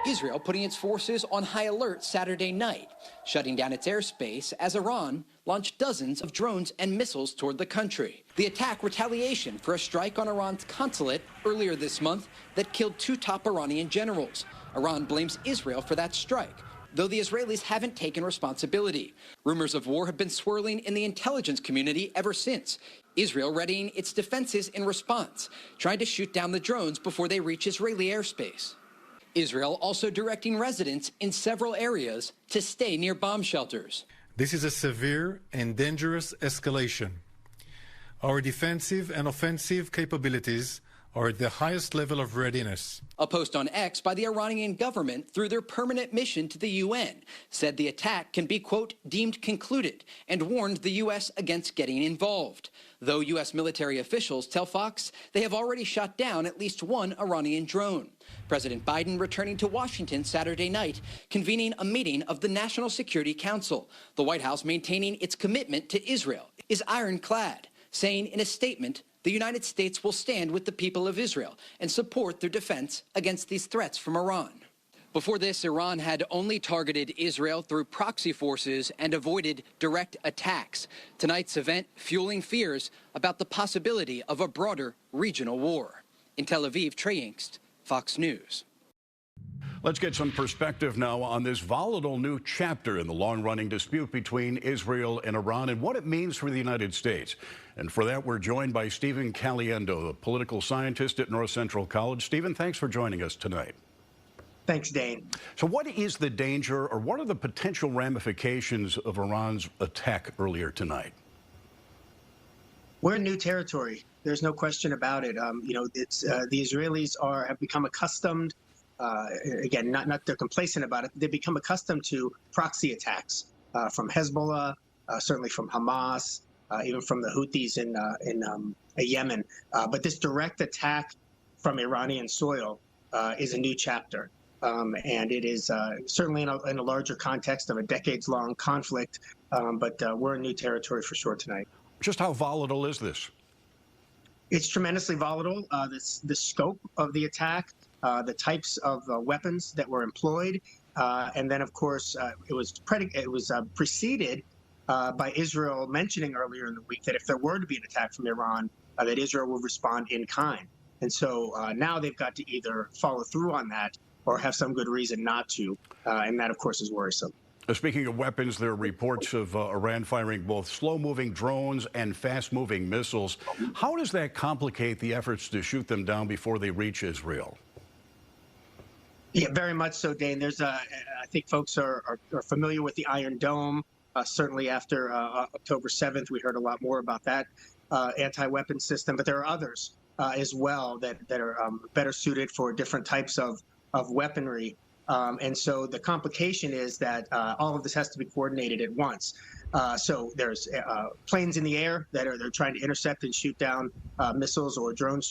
Israel putting its forces on high alert Saturday night, shutting down its airspace as Iran launched dozens of drones and missiles toward the country. The attack retaliation for a strike on Iran's consulate earlier this month that killed 2 top Iranian generals. Iran blames Israel for that strike, though the Israelis haven't taken responsibility. Rumors of war have been swirling in the intelligence community ever since. Israel readying its defenses in response, trying to shoot down the drones before they reach Israeli airspace. Israel also directing residents in several areas to stay near bomb shelters. This is a severe and dangerous escalation. Our defensive and offensive capabilities are at the highest level of readiness. A post on X by the Iranian government through their permanent mission to the UN said the attack can be, quote, deemed concluded, and warned the U.S. against getting involved. Though U.S. military officials tell Fox they have already shot down at least 1 Iranian drone. President Biden returning to Washington Saturday night, convening a meeting of the National Security Council. The White House maintaining its commitment to Israel is ironclad, saying in a statement the United States will stand with the people of Israel and support their defense against these threats from Iran. Before this, Iran had only targeted Israel through proxy forces and avoided direct attacks. Tonight's event fueling fears about the possibility of a broader regional war. In Tel Aviv, Trey Yingst, Fox News. Let's get some perspective now on this volatile new chapter in the long-running dispute between Israel and Iran and what it means for the United States. And for that, we're joined by Stephen Caliendo, a political scientist at North Central College. Stephen, thanks for joining us tonight. Thanks, Dane. So what is the danger, or what are the potential ramifications of Iran's attack earlier tonight? We're in new territory. There's no question about it. The Israelis have become accustomed. Again, not they're complacent about it. They've become accustomed to proxy attacks from Hezbollah, certainly from Hamas, even from the Houthis in Yemen. But this direct attack from Iranian soil is a new chapter. And it is certainly in a larger context of a decades-long conflict. But we're in new territory for sure tonight. Just how volatile is this? It's tremendously volatile. The scope of the attack, the types of weapons that were employed, and then, of course, it was preceded by Israel mentioning earlier in the week that if there were to be an attack from Iran, that Israel would respond in kind. And so now they've got to either follow through on that or have some good reason not to, and that, of course, is worrisome. Speaking of weapons, there are reports of Iran firing both slow-moving drones and fast-moving missiles. How does that complicate the efforts to shoot them down before they reach Israel? Yeah, very much so, Dane. I think folks are familiar with the Iron Dome. Certainly after October 7th, we heard a lot more about that anti-weapon system, but there are others as well that are better suited for different types of weaponry. And so the complication is that all of this has to be coordinated at once. So there's planes in the air that they're trying to intercept and shoot down missiles or drone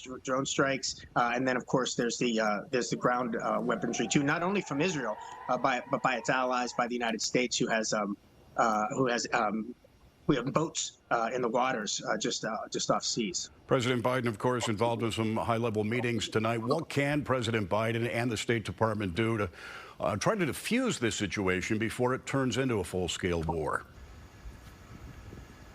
strikes, and then of course there's the ground weaponry too, not only from Israel but by its allies, by the United States, we have boats in the waters just off seas. President Biden, of course, involved in some high-level meetings tonight. What can President Biden and the State Department do to try to defuse this situation before it turns into a full-scale war?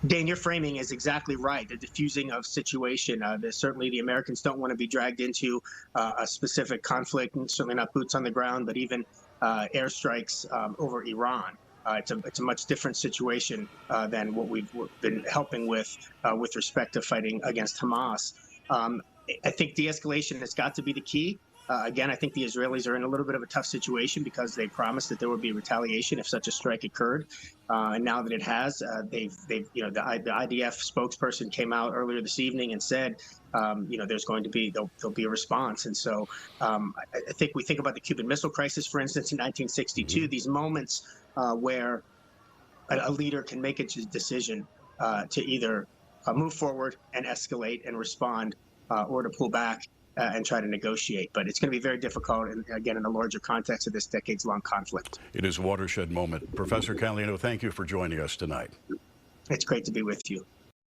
Dane, your framing is exactly right. The diffusing of situation. Certainly the Americans don't want to be dragged into a specific conflict, and certainly not boots on the ground, but even airstrikes over Iran. It's a much different situation than what we've been helping with respect to fighting against Hamas. I think de-escalation has got to be the key. Again, I think the Israelis are in a little bit of a tough situation because they promised that there would be retaliation if such a strike occurred, and now that it has, the IDF spokesperson came out earlier this evening and said, there's going to be there'll be a response. And so I think we think about the Cuban Missile Crisis, for instance, in 1962. These moments where a leader can make a decision to either move forward and escalate and respond, or to pull back and try to negotiate. But it's going to be very difficult, and again, in the larger context of this decades-long conflict. It is a watershed moment. Professor Caliendo, thank you for joining us tonight. It's great to be with you.